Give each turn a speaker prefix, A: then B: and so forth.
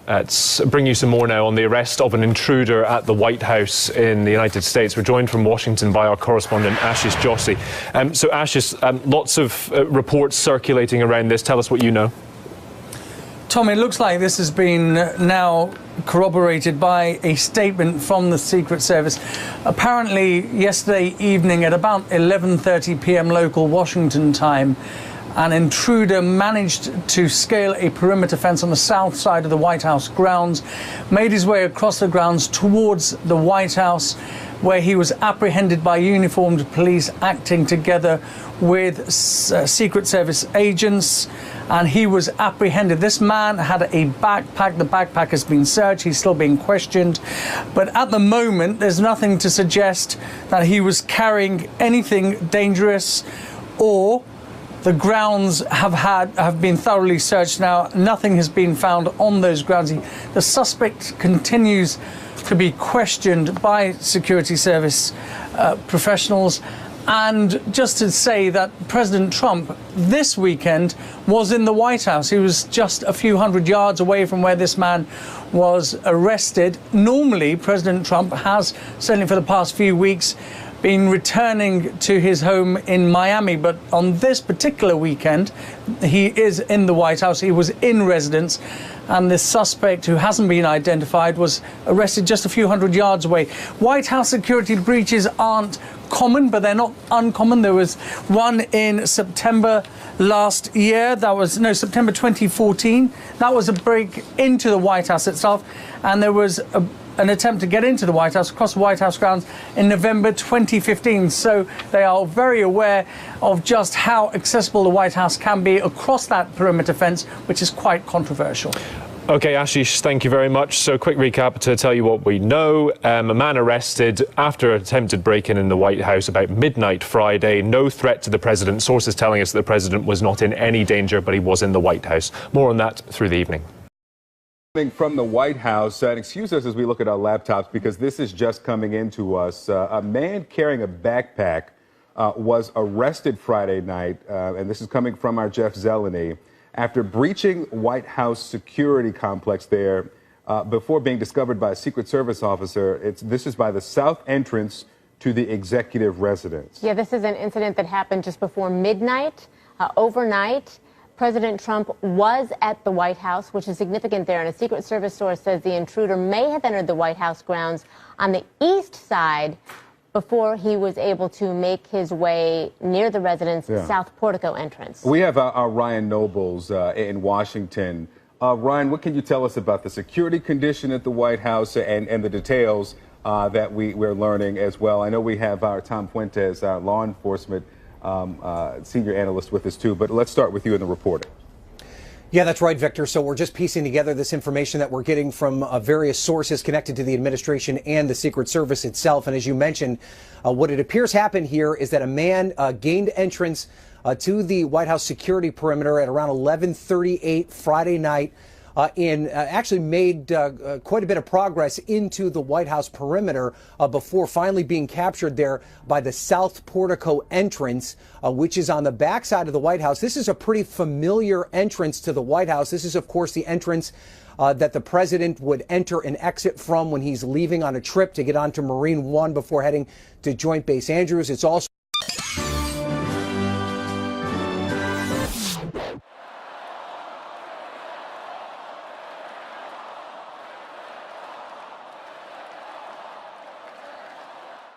A: Let's bring you some more now on the arrest of an intruder at the White House in the United States. We're joined from Washington by our correspondent Ashish Joshi. So Ashish, lots of reports circulating around this. Tell us what you know.
B: Tom, it looks like this has been now corroborated by a statement from the Secret Service. Apparently, yesterday evening at about 11:30 p.m. local Washington time, an intruder managed to scale a perimeter fence on the south side of the White House grounds, made his way across the grounds towards the White House, where he was apprehended by uniformed police acting together with Secret Service agents, and he was apprehended. This man had a backpack. The backpack has been searched. He's still being questioned. But at the moment, there's nothing to suggest that he was carrying anything dangerous, or the grounds have been thoroughly searched now. Nothing has been found on those grounds. The suspect continues to be questioned by security service professionals. And just to say that President Trump this weekend was in the White House. He was just a few hundred yards away from where this man was arrested. Normally, President Trump has, certainly for the past few weeks, been returning to his home in Miami, but on this particular weekend, he is in the White House. He was in residence, and the suspect, who hasn't been identified, was arrested just a few hundred yards away. White House security breaches aren't common, but they're not uncommon. There was one in September last year. September 2014. That was a break into the White House itself, and there was an attempt to get into the White House, across the White House grounds, in November 2015. So they are very aware of just how accessible the White House can be across that perimeter fence, which is quite controversial.
A: OK, Ashish, thank you very much. So quick recap to tell you what we know. A man arrested after an attempted break-in in the White House about midnight Friday. No threat to the president. Sources telling us that the president was not in any danger, but he was in the White House. More on that through the evening.
C: From the White House, and excuse us as we look at our laptops because this is just coming into us. A man carrying a backpack was arrested Friday night, and this is coming from our Jeff Zeleny, after breaching White House security complex there before being discovered by a Secret Service officer. This is by the south entrance to the executive residence.
D: Yeah, this is an incident that happened just before midnight, overnight. President Trump was at the White House, which is significant there, and a Secret Service source says the intruder may have entered the White House grounds on the east side before he was able to make his way near the residence south portico entrance.
C: We have our Ryan Nobles in Washington. Ryan, what can you tell us about the security condition at the White House and the details that we're learning as well? I know we have our Tom Fuentes, our law enforcement senior analyst, with us too, but let's start with you in the reporting.
E: Yeah, that's right, Victor. So we're just piecing together this information that we're getting from various sources connected to the administration and the Secret Service itself. And as you mentioned, what it appears happened here is that a man gained entrance to the White House security perimeter at around 11:38 Friday night. Actually made quite a bit of progress into the White House perimeter before finally being captured there by the south portico entrance, which is on the backside of the White House. This is a pretty familiar entrance to the White House. This is, of course, the entrance that the president would enter and exit from when he's leaving on a trip to get onto Marine One before heading to Joint Base Andrews. It's also